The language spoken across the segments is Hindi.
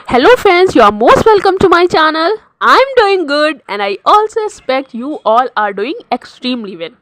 Hello friends, you are most welcome to my channel. I'm doing good and I also expect you all are doing extremely well.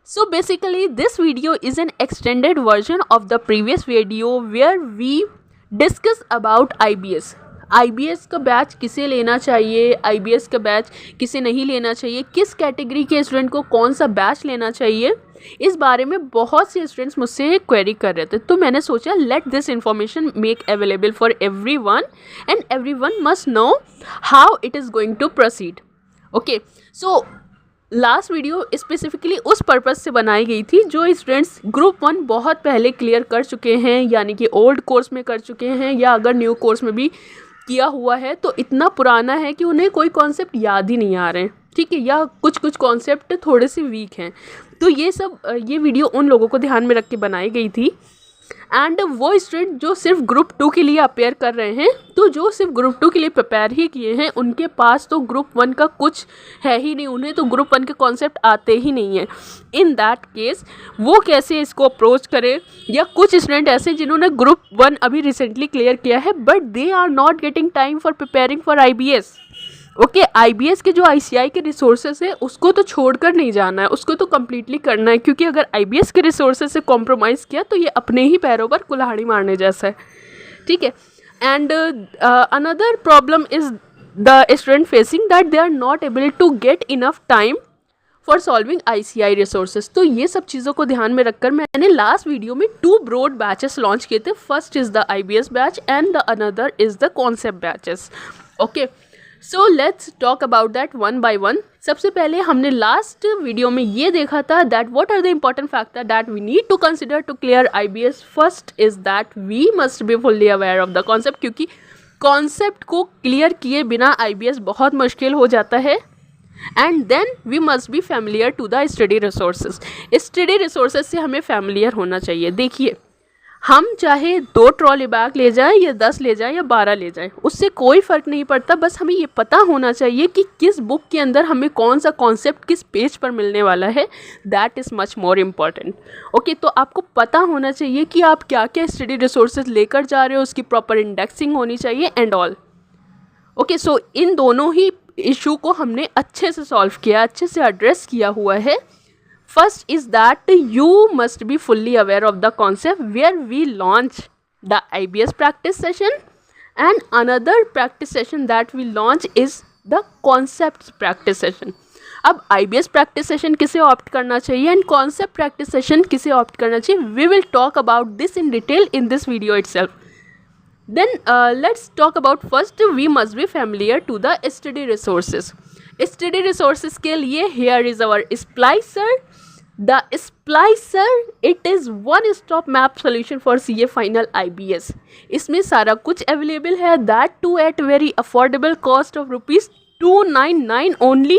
So basically this video is an extended version of the previous video where we discuss about IBS. IBS का बैच किसे लेना चाहिए, IBS का बैच किसे नहीं लेना चाहिए, किस कैटेगरी के स्टूडेंट को कौन सा बैच लेना चाहिए, इस बारे में बहुत से स्टूडेंट्स मुझसे क्वेरी कर रहे थे। तो मैंने सोचा let this information make available for everyone and everyone must know how it is going to proceed. Okay, so last video specifically उस पर्पज़ से बनाई गई थी जो स्टूडेंट्स ग्रुप 1 बहुत पहले क्लियर कर चुके हैं, यानी कि ओल्ड कोर्स में कर चुके हैं, या अगर न्यू कोर्स में भी किया हुआ है तो इतना पुराना है कि उन्हें कोई कॉन्सेप्ट याद ही नहीं आ रहे हैं, ठीक है, या कुछ कॉन्सेप्ट थोड़े से वीक हैं। तो ये वीडियो उन लोगों को ध्यान में रख के बनाई गई थी। एंड वो स्टूडेंट जो सिर्फ ग्रुप 2 के लिए अपेयर कर रहे हैं, तो जो सिर्फ ग्रुप 2 के लिए प्रिपेयर ही किए हैं उनके पास तो ग्रुप 1 का कुछ है ही नहीं, उन्हें तो ग्रुप 1 के कॉन्सेप्ट आते ही नहीं हैं। इन दैट केस वो कैसे इसको अप्रोच करें, या कुछ स्टूडेंट ऐसे जिन्होंने ग्रुप 1 अभी रिसेंटली क्लियर किया है but they are not getting time for preparing for IBS। Okay, IBS के जो ICI के रिसोर्सेज है उसको तो छोड़कर नहीं जाना है, उसको तो कम्प्लीटली करना है, क्योंकि अगर IBS के रिसोर्सेज से कॉम्प्रोमाइज़ किया तो ये अपने ही पैरों पर कुल्हाड़ी मारने जैसा है, ठीक है। And another problem is the student facing that they are not able to get enough time for solving ICI resources. तो ये सब चीज़ों को ध्यान में रखकर मैंने लास्ट वीडियो में 2 ब्रॉड बैचेस लॉन्च किए थे। First is the IBS batch and the another is the concept batches. Okay, so let's talk about that one by one. सबसे पहले हमने लास्ट वीडियो में ये देखा था that what are the important factor that we need to consider to clear IBS। First is that we must be fully aware of the concept, क्योंकि कॉन्सेप्ट को क्लियर किए बिना IBS बहुत मुश्किल हो जाता है। And then we must be familiar to the study resources. Study resources से हमें फैमिलियर होना चाहिए। देखिए, हम चाहे 2 ट्रॉली बैग ले जाएं या 10 ले जाएं या 12 ले जाएं, उससे कोई फ़र्क नहीं पड़ता। बस हमें ये पता होना चाहिए कि किस बुक के अंदर हमें कौन सा कॉन्सेप्ट किस पेज पर मिलने वाला है। That is much more important. Okay, तो आपको पता होना चाहिए कि आप क्या क्या स्टडी रिसोर्सेज लेकर जा रहे हो, उसकी प्रॉपर इंडेक्सिंग होनी चाहिए एंड ऑल। ओके, सो इन दोनों ही इशू को हमने अच्छे से सॉल्व किया, अच्छे से एड्रेस किया हुआ है। First is that you must be fully aware of the concept where we launch the IBS practice session, and another practice session that we launch is the concepts practice session. अब IBS practice session किसे ऑप्ट करना चाहिए and concept practice session किसे ऑप्ट करना चाहिए, we will talk about this in detail in this video itself. Then let's talk about first we must be familiar to the study resources. Study resources के लिए here is our splicer. The splicer it is one stop map solution for CA final IBS. इसमें सारा कुछ अवेलेबल है, that too at very affordable cost of rupees 299 only,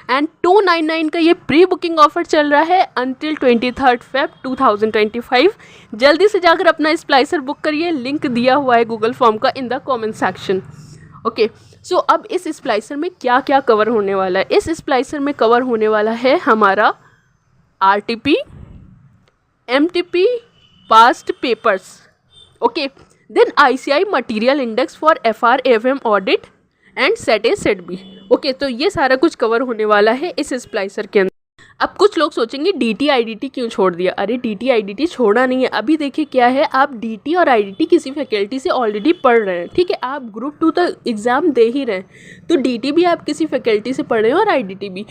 and 299 का ये प्री बुकिंग ऑफर चल रहा है until 23rd Feb 2025। जल्दी से जाकर अपना स्प्लाइसर बुक करिए, लिंक दिया हुआ है गूगल फॉर्म का in the comment section. Okay, so अब इस स्प्लाइसर में क्या क्या कवर होने वाला है। इस स्प्लाइसर में कवर होने वाला है हमारा RTP, MTP, past papers, okay, then ICI material index for FR AFM audit and SET A SET B। Okay, तो ये सारा कुछ कवर होने वाला है इस स्प्लाइसर के अंदर। अब कुछ लोग सोचेंगे DT IDT क्यों छोड़ दिया। अरे DT IDT छोड़ा नहीं है। अभी देखिए क्या है, आप DT और IDT किसी फैकल्टी से ऑलरेडी पढ़ रहे हैं, ठीक है, आप ग्रुप 2 तक एग्ज़ाम दे ही रहे हैं, तो DT भी आप किसी फैकल्टी से पढ़ रहे हैं और IDT भी।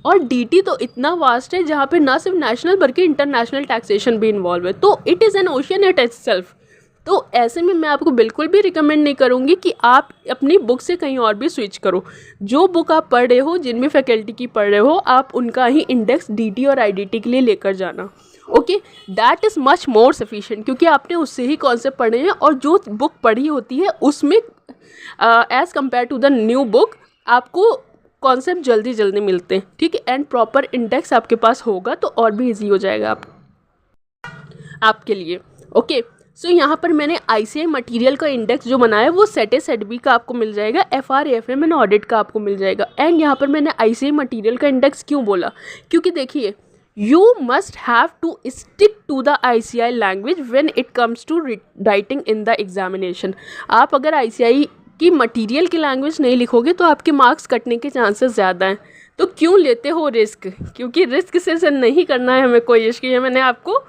और DT तो इतना वास्ट है जहाँ पे ना सिर्फ नेशनल बल्कि इंटरनेशनल टैक्सेशन भी इन्वॉल्व है, तो it is an ocean at itself. तो ऐसे में मैं आपको बिल्कुल भी रिकमेंड नहीं करूँगी कि आप अपनी बुक से कहीं और भी स्विच करो। जो बुक आप पढ़ रहे हो, जिनमें फैकल्टी की पढ़ रहे हो, आप उनका ही इंडेक्स DT और IDT के लिए लेकर जाना। Okay, that is much more sufficient, क्योंकि आपने उससे ही कॉन्सेप्ट पढ़े हैं, और जो बुक पढ़ी होती है उसमें as compare to the new book आपको कॉन्सेप्ट जल्दी जल्दी मिलते हैं, ठीक है, एंड प्रॉपर इंडेक्स आपके पास होगा तो और भी इजी हो जाएगा आपके लिए। ओके, सो यहाँ पर मैंने ICI मटेरियल का इंडेक्स जो बनाया है वो SET A SET B का आपको मिल जाएगा, FR AFM एंड ऑडिट का आपको मिल जाएगा। एंड यहाँ पर मैंने ICI मटेरियल का इंडेक्स क्यों बोला, क्योंकि देखिए you must have to stick to the ICI language when it comes to writing in the examination. आप अगर ICI की मटेरियल की लैंग्वेज नहीं लिखोगे तो आपके मार्क्स कटने के चांसेस ज़्यादा हैं. तो क्यों लेते हो रिस्क? क्योंकि रिस्क से नहीं करना है हमें कोई इश्क. ये मैंने आपको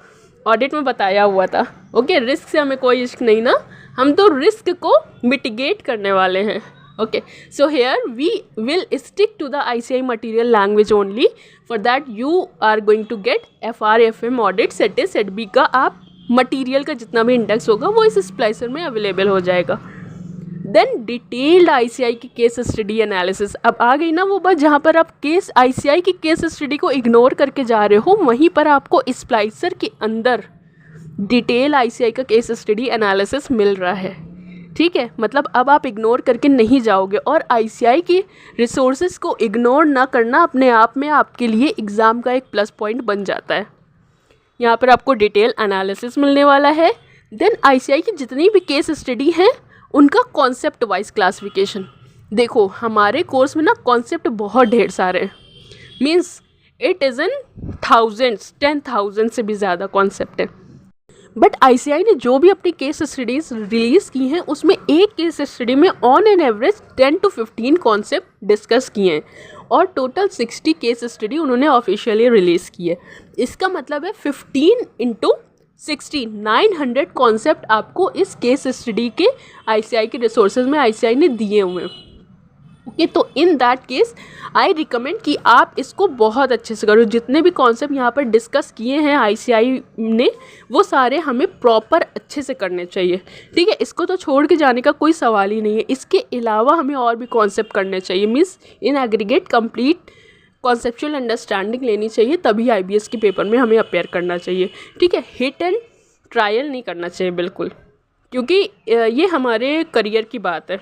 ऑडिट में बताया हुआ था. ओके, रिस्क से हमें कोई इश्क नहीं ना, हम तो रिस्क को मिटिगेट करने वाले हैं. Okay, so here we will stick to the ICI material language only. For that you are going to get FR FM audit set A set B का आप मटीरियल का जितना भी इंडेक्स होगा वो इस स्प्लाइसर में अवेलेबल हो जाएगा. देन डिटेल्ड ICI की केस स्टडी एनालिसिस. अब आ गई ना वो बात जहाँ पर आप केस ICI की केस स्टडी को इग्नोर करके जा रहे हो, वहीं पर आपको स्प्लाइसर के अंदर डिटेल ICI का केस स्टडी एनालिसिस मिल रहा है. ठीक है, मतलब अब आप इग्नोर करके नहीं जाओगे. और ICI की रिसोर्सेज को इग्नोर ना करना अपने आप में आपके लिए एग्ज़ाम का एक प्लस पॉइंट बन जाता है. यहाँ पर आपको डिटेल एनालिसिस मिलने वाला है. देन ICI की जितनी भी केस स्टडी हैं उनका कॉन्सेप्ट वाइज क्लासिफिकेशन. देखो हमारे कोर्स में ना कॉन्सेप्ट बहुत ढेर सारे हैं. Means it is in thousands, 10,000 से भी ज़्यादा कॉन्सेप्ट है. बट ICI ने जो भी अपनी केस स्टडीज़ रिलीज़ की हैं उसमें एक केस स्टडी में on an average 10 to 15 concept discuss किए हैं और टोटल 60 केस स्टडी उन्होंने ऑफिशियली रिलीज़ की है. इसका मतलब है 15 into 60 900 कॉन्सेप्ट आपको इस केस स्टडी के ICI के रिसोर्सेज में ICI ने दिए हुए हैं. ओके, तो in that case I recommend कि आप इसको बहुत अच्छे से करो. जितने भी कॉन्सेप्ट यहाँ पर डिस्कस किए हैं ICI ने वो सारे हमें प्रॉपर अच्छे से करने चाहिए. ठीक है, इसको तो छोड़ के जाने का कोई सवाल ही नहीं है. इसके अलावा हमें और भी कॉन्सेप्ट करने चाहिए. Means in aggregate complete conceptual understanding लेनी चाहिए, तभी IBS के पेपर में हमें अपेयर करना चाहिए. ठीक है, हिट एंड ट्रायल नहीं करना चाहिए बिल्कुल, क्योंकि ये हमारे करियर की बात है.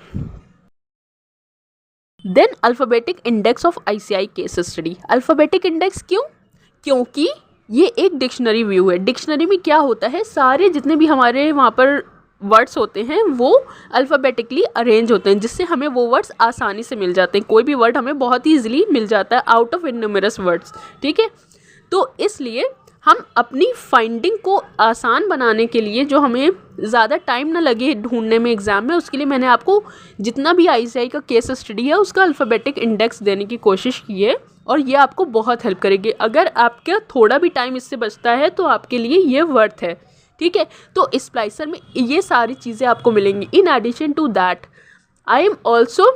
Then alphabetic index of ICI case study. Alphabetic index क्यों? क्योंकि ये एक डिक्शनरी व्यू है. डिक्शनरी में क्या होता है, सारे जितने भी हमारे वहाँ पर वर्ड्स होते हैं वो अल्फ़ाबेटिकली अरेंज होते हैं, जिससे हमें वो वर्ड्स आसानी से मिल जाते हैं. कोई भी वर्ड हमें बहुत ही ईजिली मिल जाता है आउट ऑफ इनन्यूमरस वर्ड्स. ठीक है, तो इसलिए हम अपनी फाइंडिंग को आसान बनाने के लिए, जो हमें ज़्यादा टाइम ना लगे ढूंढने में एग्ज़ाम में, उसके लिए मैंने आपको जितना भी ICI का केस स्टडी है उसका अल्फ़ाबेटिक इंडेक्स देने की कोशिश की है और ये आपको बहुत हेल्प करेगी. अगर आपका थोड़ा भी टाइम इससे बचता है तो आपके लिए ये वर्थ है. ठीक है, तो स्प्लाइसर में ये सारी चीज़ें आपको मिलेंगी. In addition to that I am also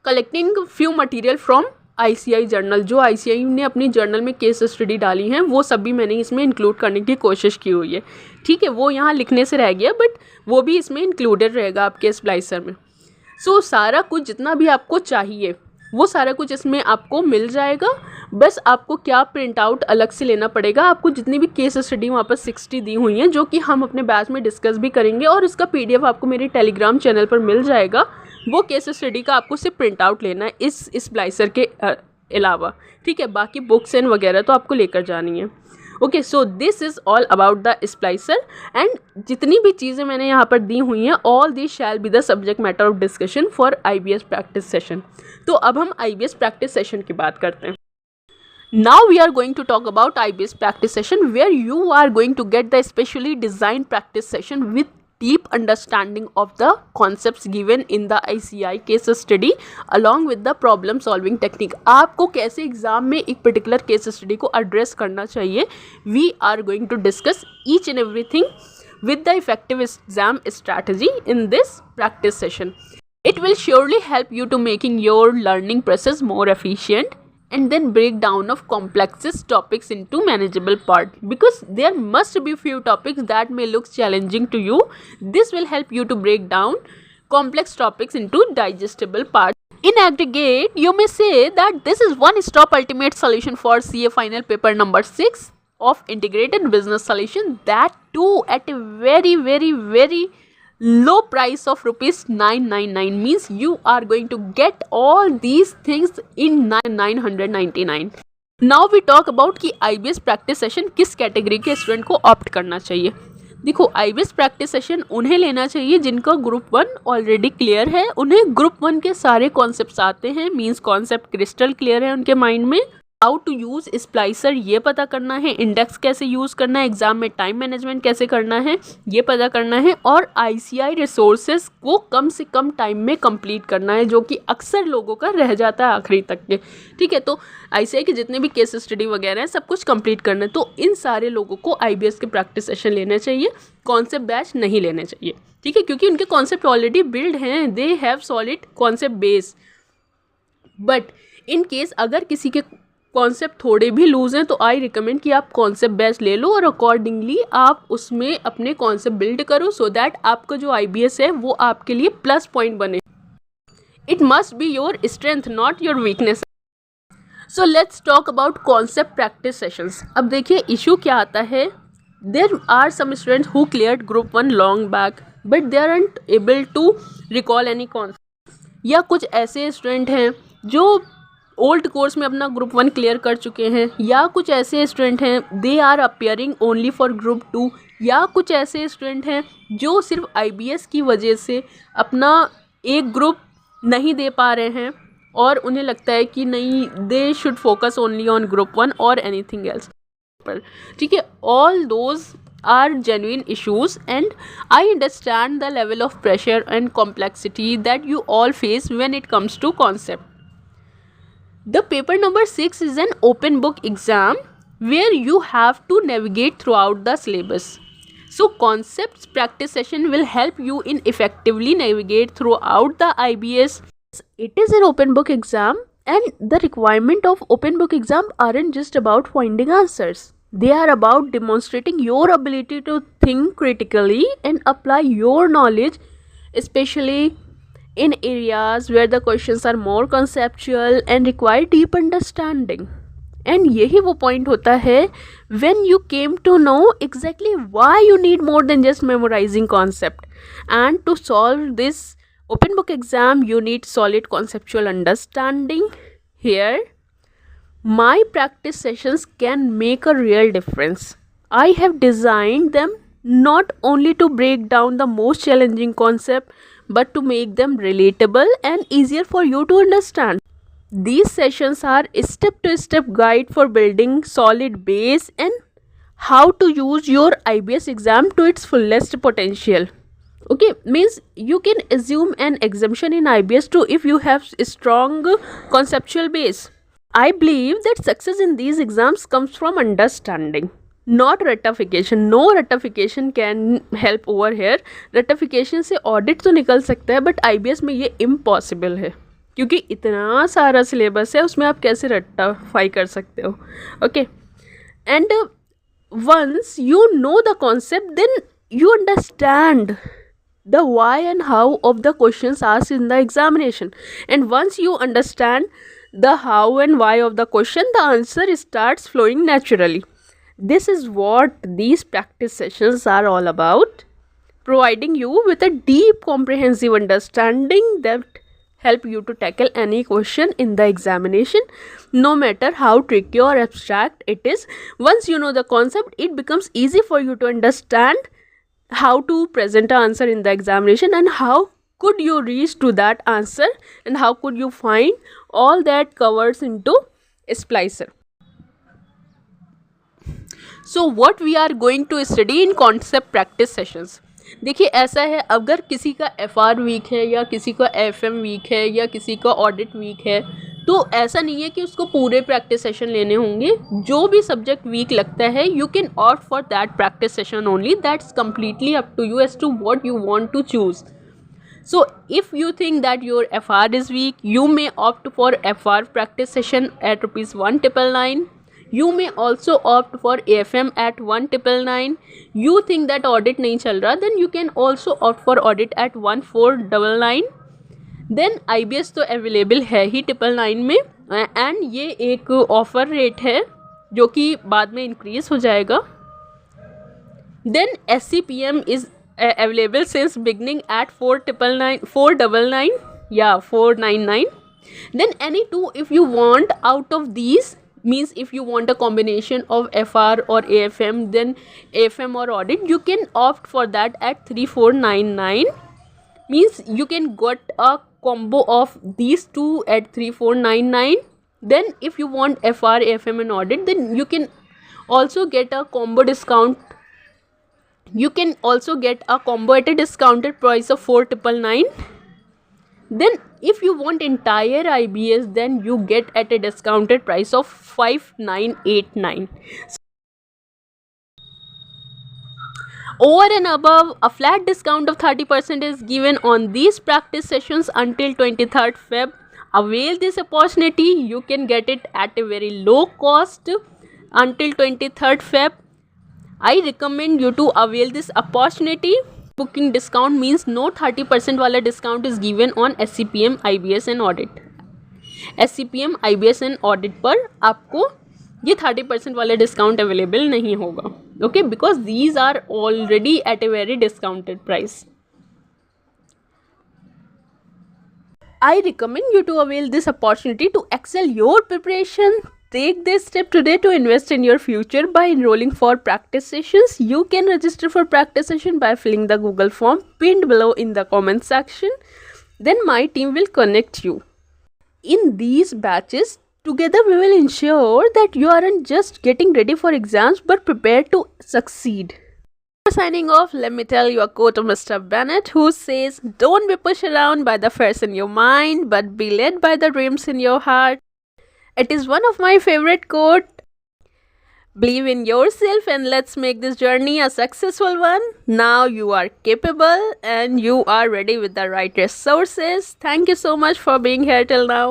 collecting few material from ICI journal. जो ICI ने अपनी जर्नल में केस स्टडी डाली हैं वो सभी मैंने इसमें इंक्लूड करने की कोशिश की हुई है. ठीक है, वो यहाँ लिखने से रह गया बट वो भी इसमें इंक्लूडेड रहेगा आपके स्प्लाइसर में. सो सारा कुछ जितना भी आपको चाहिए वो सारा कुछ इसमें आपको मिल जाएगा. बस आपको क्या प्रिंट आउट अलग से लेना पड़ेगा. आपको जितनी भी केस स्टडी वहाँ पर 60 दी हुई हैं जो कि हम अपने बैच में डिस्कस भी करेंगे और इसका PDF आपको मेरे टेलीग्राम चैनल पर मिल जाएगा. वो केस स्टडी का आपको सिर्फ प्रिंट आउट लेना है इस स्प्लाइसर के अलावा. ठीक है, बाकी बुक्स एंड वगैरह तो आपको लेकर जानी है. Okay, so this is all about the splicer and जितनी भी चीज़ें मैंने यहाँ पर दी हुई हैं all this shall be the subject matter of discussion for IBS practice session. तो अब हम IBS प्रैक्टिस सेशन की बात करते हैं. Now we are going to talk about IBS practice session where you are going to get the specially designed practice session with deep understanding of the concepts given in the ICI case study along with the problem solving technique. आपको कैसे एग्जाम में एक पर्टिकुलर केस स्टडी को एड्रेस करना चाहिए. We are going to discuss each and everything with the effective exam strategy in this practice session. It will surely help you to making your learning process more efficient and then break down of complexest topics into manageable part, because there must be few topics that may look challenging to you. This will help you to break down complex topics into digestible parts. In aggregate, you may say that this is one stop ultimate solution for CA final paper number 6 of integrated business solution, that too at a very low price of rupees 999. Means you are going to get all these things in 999. Now we talk about कि IBS प्रैक्टिस सेशन किस कैटेगरी के स्टूडेंट को ऑप्ट करना चाहिए. देखो, IBS प्रैक्टिस सेशन उन्हें लेना चाहिए जिनका ग्रुप 1 ऑलरेडी क्लियर है, उन्हें ग्रुप 1 के सारे कॉन्सेप्ट्स आते हैं. मीन्स कॉन्सेप्ट क्रिस्टल क्लियर है उनके माइंड में. हाउ टू यूज़ स्प्लाइसर ये पता करना है, इंडेक्स कैसे यूज़ करना है, एग्ज़ाम में टाइम मैनेजमेंट कैसे करना है ये पता करना है, और ICI रिसोर्सेज को कम से कम टाइम में कंप्लीट करना है, जो कि अक्सर लोगों का रह जाता है आखिरी तक के। ठीक है, तो ICI के जितने भी केस स्टडी वगैरह हैं सब कुछ कंप्लीट करना है। तो इन सारे लोगों को IBS के प्रैक्टिस सेशन लेने चाहिए, कॉन्सेप्ट बैच नहीं लेने चाहिए। ठीक है, क्योंकि उनके कॉन्सेप्ट ऑलरेडी बिल्ड हैं, they have solid concept base. But in case अगर किसी के कॉन्सेप्ट थोड़े भी लूज हैं तो आई रिकमेंड कि आप कॉन्सेप्ट बेस ले लो और अकॉर्डिंगली आप उसमें अपने कॉन्सेप्ट बिल्ड करो, सो दैट आपका जो IBS है वो आपके लिए प्लस पॉइंट बने। It must be your strength not your weakness. So let's talk about concept practice sessions. अब देखिए इशू क्या आता है, there are some students who cleared group 1 long back but they aren't able to recall any concept, या कुछ ऐसे स्टूडेंट हैं जो ओल्ड कोर्स में अपना ग्रुप 1 क्लियर कर चुके हैं, या कुछ ऐसे स्टूडेंट हैं they are appearing only for group 2, या कुछ ऐसे स्टूडेंट हैं जो सिर्फ IBS की वजह से अपना एक ग्रुप नहीं दे पा रहे हैं और उन्हें लगता है कि नहीं they should focus only on group 1 और एनीथिंग एल्स पर। ठीक है, all those are genuine issues and I understand the level of pressure and complexity that you all face when it comes to concept. The paper number 6 is an open book exam where you have to navigate throughout the syllabus. So concepts practice session will help you in effectively navigate throughout the IBS. It is an open book exam and the requirement of open book exam aren't just about finding answers. They are about demonstrating your ability to think critically and apply your knowledge, especially in areas where the questions are more conceptual and require deep understanding. And यही वो point होता है when you came to know exactly why you need more than just memorizing concept. And to solve this open book exam, you need solid conceptual understanding. Here, my practice sessions can make a real difference. I have designed them not only to break down the most challenging concept, but to make them relatable and easier for you to understand. These sessions are a step-to-step guide for building solid base and how to use your IBS exam to its fullest potential. Okay, means you can assume an exemption in IBS too if you have a strong conceptual base. I believe that success in these exams comes from understanding, not ratification. No ratification can help over here. Ratification से audit तो निकल सकता है but IBS में ये impossible है, क्योंकि इतना सारा सिलेबस है उसमें आप कैसे रटिफाई कर सकते हो. Okay, and once you know the concept then you understand the why and how of the questions asked in the examination, and once you understand the how and why of the question, the answer starts flowing naturally. This is what these practice sessions are all about, providing you with a deep comprehensive understanding that help you to tackle any question in the examination, no matter how tricky or abstract it is. Once you know the concept, it becomes easy for you to understand how to present an answer in the examination and how could you reach to that answer and how could you find all that covers into Splicer. So what we are going to study in concept practice sessions. देखिए ऐसा है, अगर किसी का FR वीक है या किसी का FM वीक है या किसी का ऑडिट वीक है, तो ऐसा नहीं है कि उसको पूरे प्रैक्टिस सेशन लेने होंगे. जो भी सब्जेक्ट वीक लगता है you can opt for that practice session only. That's completely up to you as to what you want to choose. So if you think that your FR is weak, you may opt for FR practice session at ₹1,999. You may also opt for AFM at ₹1,999. You think that audit नहीं चल रहा, then you can also opt for audit at ₹1,499. Then IBS तो अवेलेबल है ही 999 में, एंड ये एक ऑफर रेट है जो कि बाद में इंक्रीज हो जाएगा. Then SCPM is available since beginning at 499 या 499. Then any two if you want out of these, means if you want a combination of FR or AFM, then AFM or audit, you can opt for that at 3499. Means you can get a combo of these two at 3499. Then if you want FR, FM and audit, then you can also get a combo discount. You can also get a combo at a discounted price of 4,999. Then if you want entire IBS, then you get at a discounted price of 5,989. Over and above, a flat discount of 30% is given on these practice sessions until 23rd Feb. Avail this opportunity. You can get it at a very low cost until 23rd Feb. I recommend you to avail this opportunity. Booking discount means no 30% वाला discount is given on SCPM, IBS and audit. SCPM, IBS and audit पर आपको ये 30% वाला डिस्काउंट अवेलेबल नहीं होगा. Okay, because these are already at a very discounted price. I recommend you to avail this opportunity to excel your preparation. Take this step today to invest in your future by enrolling for practice sessions. You can register for practice session by filling the Google form pinned below in the comment section. Then my team will connect you. In these batches, together we will ensure that you aren't just getting ready for exams but prepared to succeed. Before signing off, let me tell you a quote of Mr. Bennett who says, "Don't be pushed around by the fears in your mind, but be led by the dreams in your heart." It is one of my favorite quotes. Believe in yourself and let's make this journey a successful one. Now you are capable and you are ready with the right resources. Thank you so much for being here till now.